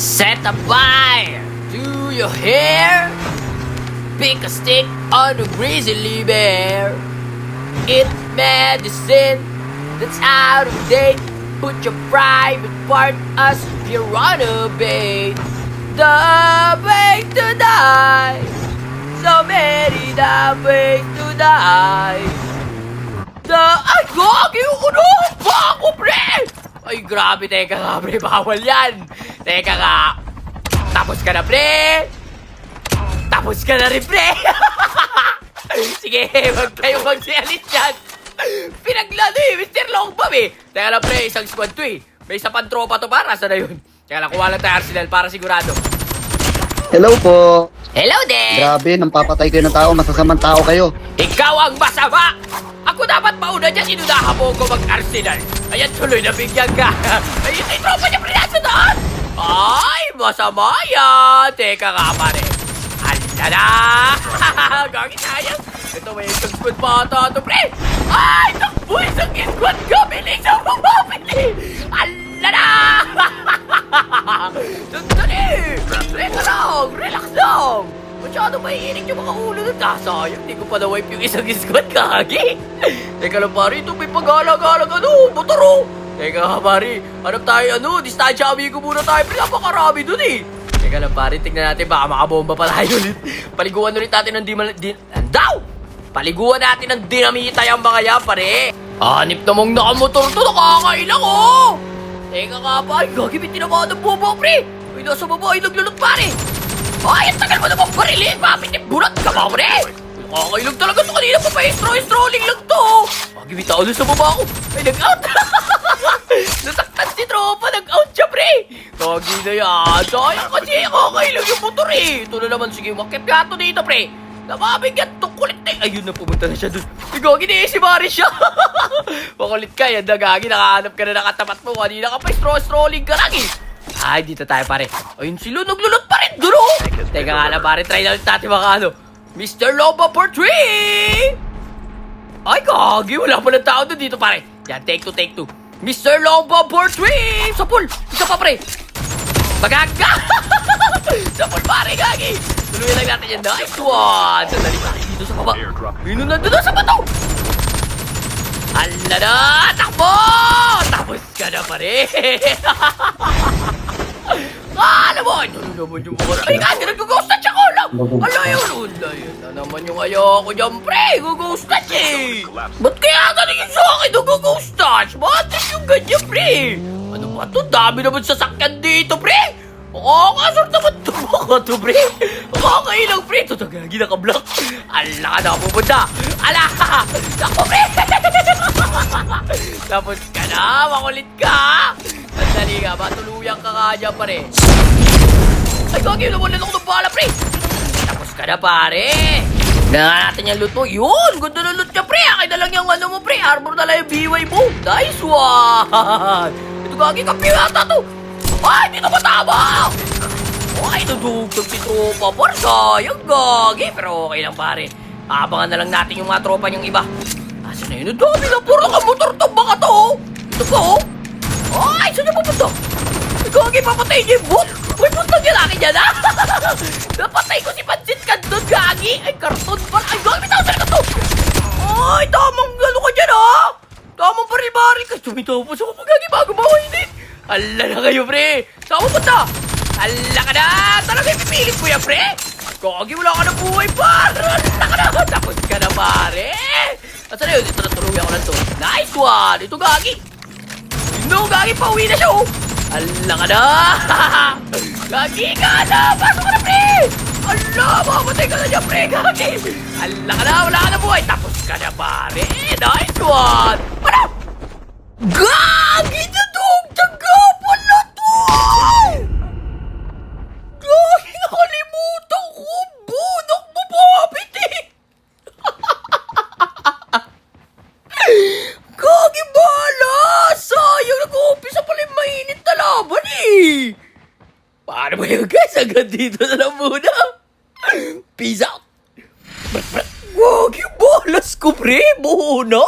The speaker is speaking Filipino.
Set a fire to your hair. Pick a stick on a grizzly bear. Eat medicine that's out of date. Put your private part as if you're on a bait. The way to die. So many the ways to die. Ay, gagi! Ano? Bako, pre! Ay, grabe, teka nga, pre. Bawal yan. Teka nga. Tapos ka na, pre. Tapos ka na rin, pre. Sige, wag kayo magsialit dyan. Pinaglado eh, Mr. Longbam eh. Teka lang, pre, isang squad to eh. May isa pang tropa to para, saan na yun? Teka lang, kuha lang tayo Arsenal para sigurado. Hello po. Hello there! Grabe, nang papatay kayo ng tao, masasamang tao kayo. Ikaw ang masama! Ako dapat mauna dyan, sinunahan mo ko mag-Arsenal. Ayan, tuloy na bigyan ka. Ayun, ay tropa niya prinasa doon! Ay, masama yan! Teka nga, pare. Handa na! Gagin sayang! Ito, may isang squad pa ata ito, pre! Ay, takbo isang squad ka! Bilis ang mapapili! Handa na! Sandali! Teka lang! Relax lang! Masyado maiinit yung mga ulo ng sayang. Hindi ko pa na-wipe yung isang squad, kagi! Teka lang, pare. Ito may pag-alag-alag motor. Teka nga, pare. Hanap tayo, distansya amigo muna tayo. Pinapakarami dun eh. Teka lang, pare. Tingnan natin, baka makabomba pa tayo ulit. Paliguan ulit natin ng Paliguan natin ng dinamita yung mga yan, pare. Hanip namang nakamotor to. Nakakailang, oh! Teka nga, pare. Gagi, may tinamaan ng bomba, pre. May nasa baba ay naglulot, pare. Ay, ang tagal mo namang barilin! Mapitip bulat ka ba, pre? Nakakailag talaga ito kanina pa strolling lang to! Magibita ulit sa baba ko! Ay, nag-out! Nasaktan si tropa! Nag-out siya, pre! Kagi na yan! Sayang kasi nakakailag yung motor eh! Ito na naman, sige, makipyato dito, pre! Namabigat itong kulit eh! Ayun na, pumunta na siya dun! Gagi na eh, si Maris siya! Makulit ka, yan na, Gagi, nakahanap ka na nakatapat mo! Kanina ka pa strolling ka lang eh! Ay, dito tayo, pare. Ayun sila, naglulot pa rin doon, oh! Teka nga na, pare, try na ulit natin mga Mr. Loba for 3! Ay, Gagi, wala pa ng tao doon dito, pare. Yan, take two. Mr. Loba for 3! Sa pool! Isa pa, pare! Magaga! Sa pool, pare, Gagi! Tuluyan lang natin yan. Nice one! Sandali, pare, dito sa baba. Yun na, nandun sa bato! Hala na! Takbo! Tapos ka na, pare! Alam mo, ito naman yung mga... Ay, Gagi, nag-ghost-touch ako lang! Alayon na naman yung ayoko dyan, pre! Ghost-touch eh! Ba't kaya ganun yung sa akin nag-ghost-touch? Bakit yung ganyan, pre? Ano ba ito? Dami naman sasakyan dito, pre! Kasar naman ito mga ito, pre! Kakailang, pre! Ito na, Gagi, naka-block! Ala ka na, pupunta! Ala! Ako, pre! Tapos ka na, makulit ka! Sandali nga, matuluyan ka nga dyan, pare. Ay, Gagi, nawalan ako ng bala, pre. Tapos ka na, pare. Tingnan natin yung loot mo. Yun, ganda na loot ka, pre. Akin na lang yung mo, pre. Armor na lang yung BY mo. Nice one. Ito, Gagi, kampi yata to. Ay, dito matama. Ay, dudugtog si tropa. Por sayang, Gagi. Pero okay lang, pare. Abangan na lang natin yung mga tropa niyong iba. Asan na yun? Ang dami lang. Puro nakamotor to. Baka to, oh. Ito pa, oh. Ay, saan niya pupunta? Gagi, papatay niya yung boot! May boot lang yung laki niya na! Napatay ko si Pansit Canton, Gagi! Ay, karton pala! Ay, Gagi, may tao talaga to! Ay, tamang galo ka dyan, ha! Tamang baril-baril ka! Sumitaw pa sa kapag, Gagi, bago mawainin! Hala na kayo, pre! Saan mo punta? Hala ka na! Talaga ipipilit mo yan, pre! Gagi, wala ka na buhay, par! Hala ka na! Tapos ka na, pare! Asan na yun? Ito, natuloy ako lang to. Nice one! Ito, Gagi! No, Gagi, pauwi na siya, oh! Ala ka na! Gagi ka na! Pasok ka na, pre! Ala, makamatay ka na dyan, pre! Gagi! Ala ka na! Wala ka na buhay! Tapos ka na, pare! Nice one! Ano? Gagi na dong! Taga pala to! Gagi, nakalimutan ko! Bunak mo pa, eh! Gagi, bahala! Sayang, nag-uumpisa pala yung mainit na laban eh! Paano ba yun, guys? Hanggang dito na lang muna. Peace out! Gagi, balas ko, pre! Muna!